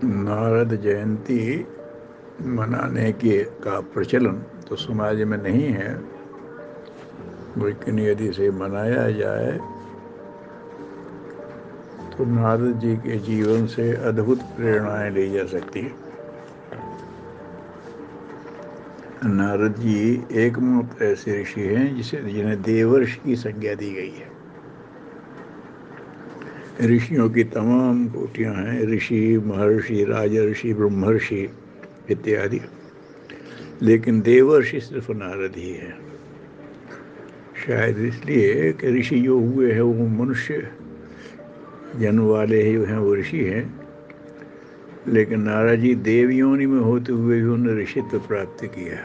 नारद जयंती मनाने का प्रचलन तो समाज में नहीं है, लेकिन यदि इसे मनाया जाए तो नारद जी के जीवन से अद्भुत प्रेरणाएं ली जा सकती है। नारद जी एकमात्र ऐसे ऋषि हैं जिन्हें देवर्षि की संज्ञा दी गई है। ऋषियों की तमाम कोटियां हैं, ऋषि, महर्षि, राजर्षि, ब्रह्मर्षि इत्यादि, लेकिन देवर्षि सिर्फ नारद ही है। शायद इसलिए कि ऋषि जो हुए हैं वो मनुष्य जन्म वाले ही हैं, वो ऋषि हैं, लेकिन नारद जी देव योनि में होते हुए भी उन्होंने ऋषित्व प्राप्त किया।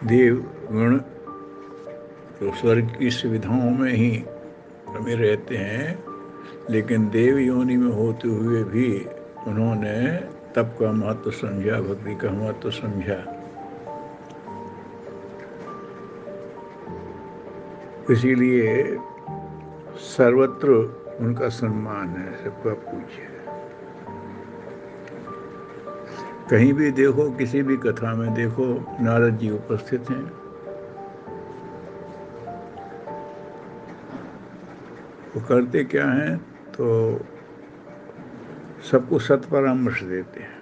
देव गण तो स्वर्ग की सुविधाओं में ही हमें रहते हैं, लेकिन देव योनि में होते हुए भी उन्होंने तप का महत्व समझा, भक्ति का महत्व समझा। इसीलिए सर्वत्र उनका सम्मान है, सबका पूज्य है। कहीं भी देखो, किसी भी कथा में देखो, नारद जी उपस्थित हैं। वो करते क्या हैं तो सबको सत्परामर्श देते हैं।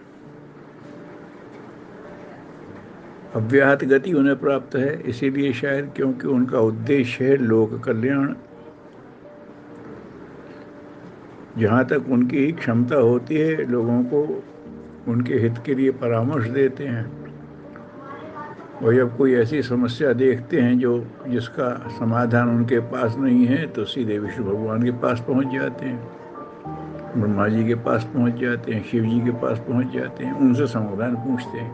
अव्याहत गति उन्हें प्राप्त है, इसीलिए शायद क्योंकि उनका उद्देश्य है लोक कल्याण। जहाँ तक उनकी क्षमता होती है लोगों को उनके हित के लिए परामर्श देते हैं। और जब कोई ऐसी समस्या देखते हैं जिसका समाधान उनके पास नहीं है तो सीधे विष्णु भगवान के पास पहुँच जाते हैं, ब्रह्मा जी के पास पहुँच जाते हैं, शिव जी के पास पहुँच जाते हैं, उनसे समाधान पूछते हैं।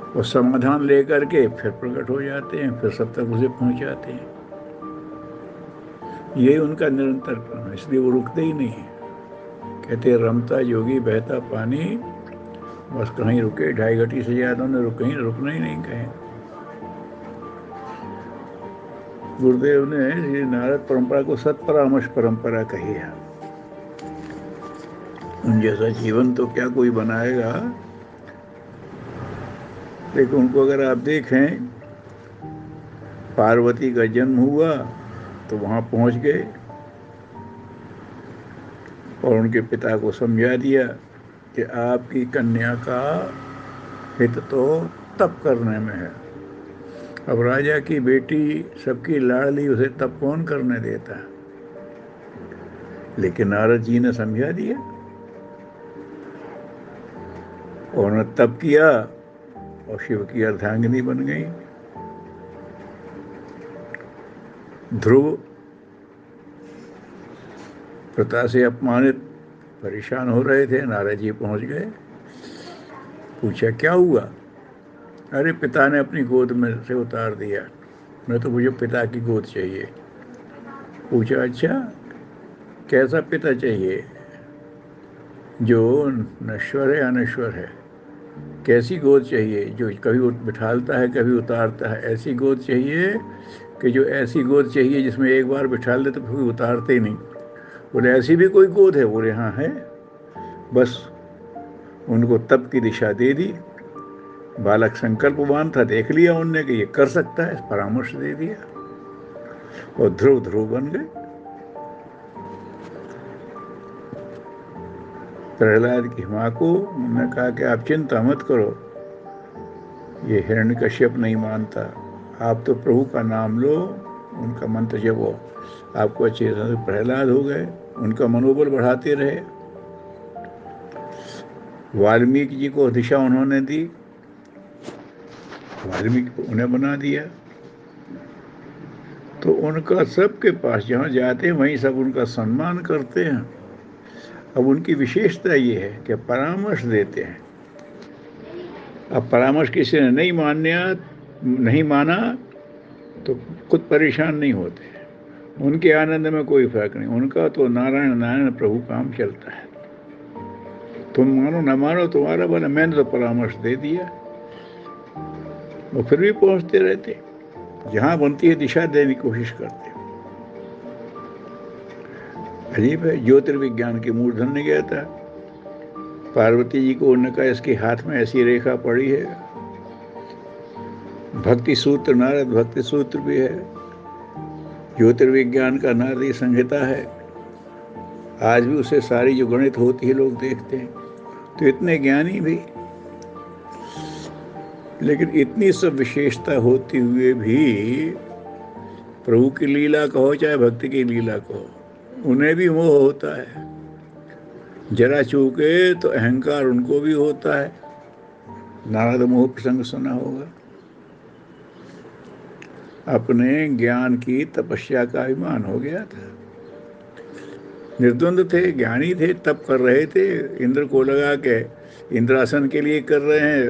और समाधान लेकर के फिर प्रकट हो जाते हैं, फिर सब तक उसे पहुँचाते हैं। यही उनका निरंतर क्रम है, इसलिए वो रुकते ही नहीं है। कहते रमता योगी बहता पानी, बस कहीं रुके 2.5 घंटे से ज़्यादा उन्हें कहीं रुकना ही नहीं कहें। गुरुदेव ने ये नारद परंपरा को सत्परामर्श परंपरा कही है। उन जैसा जीवन तो क्या कोई बनाएगा, लेकिन उनको अगर आप देखें, पार्वती का जन्म हुआ तो वहाँ पहुँच गए और उनके पिता को समझा दिया कि आपकी कन्या का हित तो तप करने में है। अब राजा की बेटी सबकी लाडली, उसे तप कौन करने देता है? लेकिन नारद जी ने समझा दिया और उन्होंने तप किया और शिव की अर्धांगिनी बन गई। ध्रुव पिता से अपमानित परेशान हो रहे थे, नारद जी पहुंच गए। पूछा क्या हुआ? अरे पिता ने अपनी गोद में से उतार दिया, मैं तो मुझे पिता की गोद चाहिए। पूछा अच्छा कैसा पिता चाहिए, जो नश्वर है अनश्वर है? कैसी गोद चाहिए, जो कभी बिठालता है कभी उतारता है? ऐसी गोद चाहिए कि जो ऐसी गोद चाहिए जिसमें एक बार बिठाल दे तो फिर उतारते ही नहीं। बोले ऐसी भी कोई गोद है? बोले हाँ है। बस उनको तप की दिशा दे दी। बालक संकल्पवान था, देख लिया उनने कि ये कर सकता है, परामर्श दे दिया और ध्रुव ध्रुव बन गए। प्रहलाद की माँ को उन्होंने कहा कि आप चिंता मत करो, ये हिरण्यकश्यप नहीं मानता, आप तो प्रभु का नाम लो, उनका मंत्र जपो, आपको अच्छे से। प्रहलाद हो गए, उनका मनोबल बढ़ाते रहे। वाल्मीकि जी को दिशा उन्होंने दी, वाल्मीकि को उन्हें बना दिया। तो उनका सबके पास जहाँ जाते हैं वहीं सब उनका सम्मान करते हैं। अब उनकी विशेषता ये है कि परामर्श देते हैं। अब परामर्श किसी ने नहीं माना तो खुद परेशान नहीं होते, उनके आनंद में कोई फर्क नहीं। उनका तो नारायण नारायण प्रभु काम चलता है। तुम मानो ना मानो तुम्हारा भला, मैंने तो परामर्श दे दिया। वो फिर भी पहुंचते रहते, जहां बनती है दिशा देने की कोशिश करते। अजीब है। ज्योतिर्विज्ञान के मूर्धन्य गया था। पार्वती जी को उन्होंने कहा इसके हाथ में ऐसी रेखा पड़ी है। भक्ति सूत्र, नारद भक्ति सूत्र भी है, ज्योतिर्विज्ञान का नारदी संहिता है। आज भी उसे सारी जो गणित होती है लोग देखते हैं। तो इतने ज्ञानी भी, लेकिन इतनी सब विशेषता होते हुए भी प्रभु की लीला कहो चाहे भक्ति की लीला कहो, उन्हें भी मोह होता है। जरा चूके तो अहंकार उनको भी होता है। नारद मोह प्रसंग सुना होगा। अपने ज्ञान की तपस्या का अभिमान हो गया था। निर्द्वंद थे, ज्ञानी थे, तप कर रहे थे। इंद्र को लगा के इंद्रासन के लिए कर रहे हैं।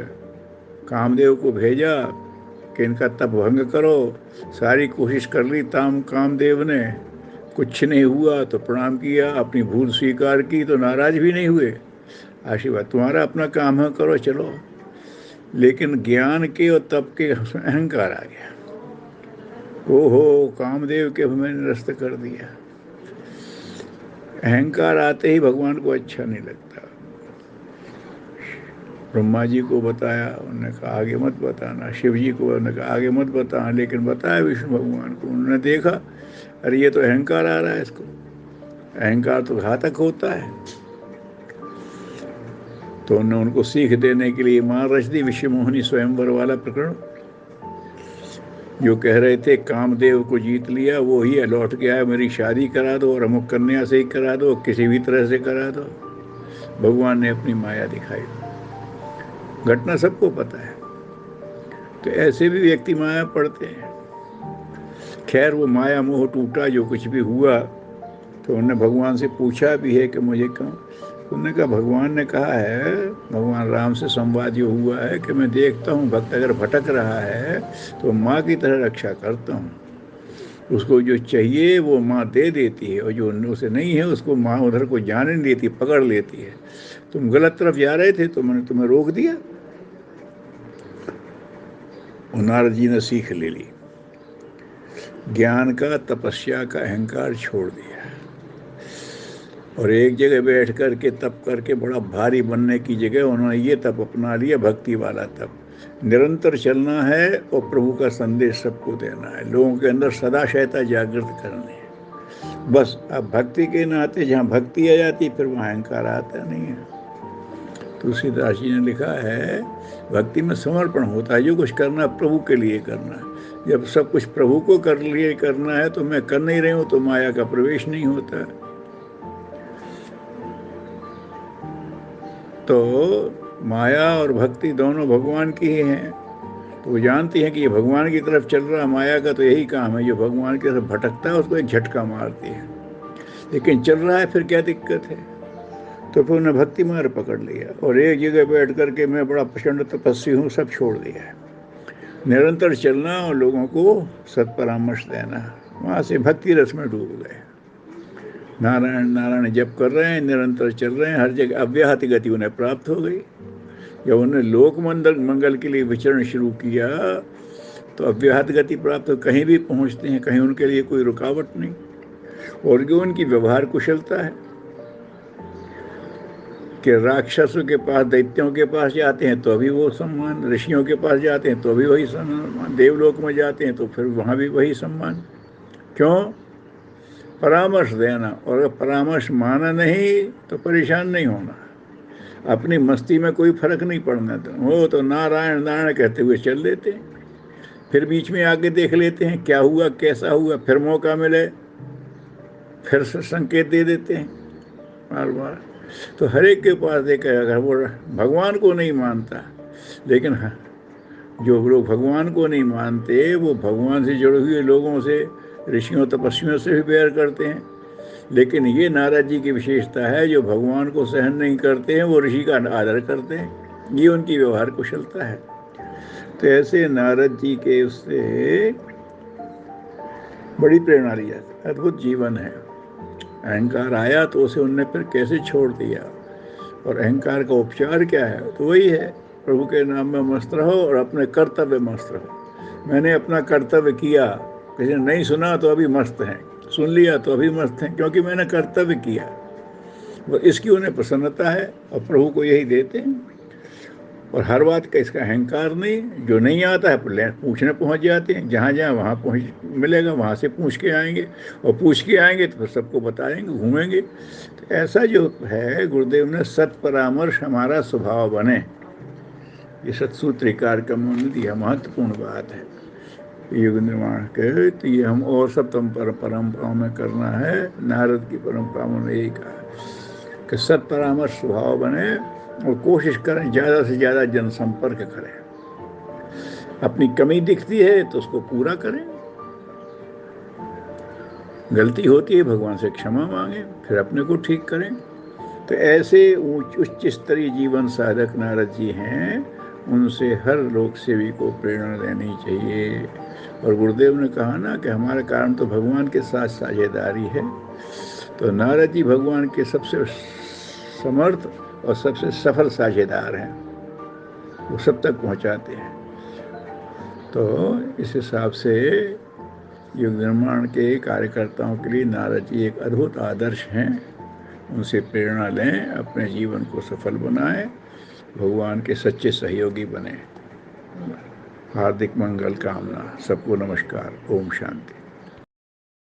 कामदेव को भेजा कि इनका तप भंग करो। सारी कोशिश कर ली कामदेव ने, कुछ नहीं हुआ। तो प्रणाम किया, अपनी भूल स्वीकार की, तो नाराज भी नहीं हुए। आशीर्वाद, तुम्हारा अपना काम है, करो चलो। लेकिन ज्ञान के और तप के अहंकार आ गया। ओहो, कामदेव के हमें निरस्त कर दिया। अहंकार आते ही भगवान को अच्छा नहीं लगता। ब्रह्मा जी को बताया, उन्होंने कहा आगे मत बताना। शिव जी को उन्होंने कहा आगे मत बताना, लेकिन बताया विष्णु भगवान को। उन्होंने देखा, अरे ये तो अहंकार आ रहा है इसको। अहंकार तो घातक होता है। तो उन्होंने उनको सीख देने के लिए मां रच दी। विश्व मोहिनी स्वयंवर वाला प्रकरण, जो कह रहे थे कामदेव को जीत लिया, वो ही लौट के आया, मेरी शादी करा दो और अमुक कन्या से ही करा दो, किसी भी तरह से करा दो। भगवान ने अपनी माया दिखाई। घटना सबको पता है। तो ऐसे भी व्यक्ति माया पड़ते हैं। खैर, वो माया मोह टूटा, जो कुछ भी हुआ। तो उन्होंने भगवान से पूछा भी है कि मुझे क्यों। उन्होंने कहा, भगवान ने कहा है, भगवान राम से संवाद जो हुआ है कि मैं देखता हूँ भक्त अगर भटक रहा है तो माँ की तरह रक्षा करता हूँ। उसको जो चाहिए वो माँ दे देती है, और जो उसे नहीं है उसको माँ उधर को जाने नहीं देती, पकड़ लेती है। तुम गलत तरफ जा रहे थे तो मैंने तुम्हें रोक दिया। नारद जी ने सीख ले ली। ज्ञान का, तपस्या का अहंकार छोड़ दिया, और एक जगह बैठ करके तप करके बड़ा भारी बनने की जगह उन्होंने ये तप अपना लिया, भक्ति वाला तप। निरंतर चलना है और प्रभु का संदेश सबको देना है। लोगों के अंदर सदा शयता जागृत करनी है। बस अब भक्ति के नाते जहाँ भक्ति आ जाती फिर वहाँ अहंकार आता नहीं है। तुलसीदास जी ने लिखा है, भक्ति में समर्पण होता है। जो कुछ करना प्रभु के लिए करना है। जब सब कुछ प्रभु को कर लिए करना है तो मैं कर नहीं रही हूँ, तो माया का प्रवेश नहीं होता। तो माया और भक्ति दोनों भगवान की ही हैं। तो वो जानती हैं कि ये भगवान की तरफ चल रहा, माया का तो यही काम है, जो भगवान की तरफ भटकता है उसको एक झटका मारती है। लेकिन चल रहा है फिर क्या दिक्कत है। तो फिर उन्हें भक्ति मार्ग पकड़ लिया, और एक जगह बैठ करके मैं बड़ा प्रचंड तपस्वी हूँ सब छोड़ दिया है। निरंतर चलना और लोगों को सत्परामर्श देना, वहाँ से भक्ति रस में डूब गए। नारायण नारायण जप कर रहे हैं, निरंतर चल रहे हैं, हर जगह अव्याहत गति उन्हें प्राप्त हो गई। जब उन्होंने लोक मंगल के लिए विचरण शुरू किया तो अव्याहत गति प्राप्त, कहीं भी पहुंचते हैं, कहीं उनके लिए कोई रुकावट नहीं। और जो उनकी व्यवहार कुशलता है कि राक्षसों के पास, दैत्यों के पास जाते हैं तो अभी वो सम्मान, ऋषियों के पास जाते हैं तो भी वही सम्मान, देवलोक में जाते हैं तो फिर वहाँ भी वही सम्मान। क्यों? परामर्श देना। और अगर परामर्श माना नहीं तो परेशान नहीं होना। अपनी मस्ती में कोई फर्क नहीं पड़ना। वो तो नारायण नारायण कहते हुए चल लेते हैं, फिर बीच में आके देख लेते हैं क्या हुआ कैसा हुआ, फिर मौका मिले फिर संकेत दे देते हैं बार बार। तो हर एक के पास देखा, अगर वो भगवान को नहीं मानता, लेकिन जो लोग भगवान को नहीं मानते वो भगवान से जुड़े हुए लोगों से, ऋषियों तपस्वियों से भी बैर करते हैं। लेकिन ये नारद जी की विशेषता है, जो भगवान को सहन नहीं करते हैं वो ऋषि का आदर करते हैं। ये उनकी व्यवहार कुशलता है। तो ऐसे नारद जी के उससे बड़ी प्रेरणा ली जाती है। अद्भुत जीवन है। अहंकार आया तो उसे उनने फिर कैसे छोड़ दिया, और अहंकार का उपचार क्या है? तो वही है, प्रभु के नाम में मस्त रहो और अपने कर्तव्य मस्त रहो। मैंने अपना कर्तव्य किया, किसी ने नहीं सुना तो अभी मस्त हैं, सुन लिया तो अभी मस्त हैं, क्योंकि मैंने कर्तव्य किया। वो इसकी उन्हें प्रसन्नता है और प्रभु को यही देते हैं। और हर बात का इसका अहंकार नहीं, जो नहीं आता है पूछने पहुंच जाते हैं, जहाँ जहाँ वहाँ पहुँच मिलेगा वहाँ से पूछ के आएंगे, और पूछ के आएंगे तो फिर सबको बताएंगे, घूमेंगे। तो ऐसा जो है, गुरुदेव ने सत परामर्श हमारा स्वभाव बने, ये सत्सूत्रिकार का मूल दिया, महत्वपूर्ण बात है युग निर्माण के। तो ये हम और सब परंपराओं में करना है। नारद की परंपरा में यही कहा कि सत परामर्श स्वभाव बने और कोशिश करें ज़्यादा से ज़्यादा जनसंपर्क करें। अपनी कमी दिखती है तो उसको पूरा करें, गलती होती है भगवान से क्षमा मांगे, फिर अपने को ठीक करें। तो ऐसे उच्च स्तरीय जीवन साधक नारद जी हैं, उनसे हर लोक सेवी को प्रेरणा लेनी चाहिए। और गुरुदेव ने कहा ना कि हमारे कारण तो भगवान के साथ साझेदारी है। तो नारद जी भगवान के सबसे समर्थ और सबसे सफल साझेदार हैं, वो सब तक पहुंचाते हैं। तो इस हिसाब से युग निर्माण के कार्यकर्ताओं के लिए नारद जी एक अद्भुत आदर्श हैं। उनसे प्रेरणा लें, अपने जीवन को सफल बनाएं, भगवान के सच्चे सहयोगी बने। हार्दिक मंगल कामना। सबको नमस्कार। ओम शांति।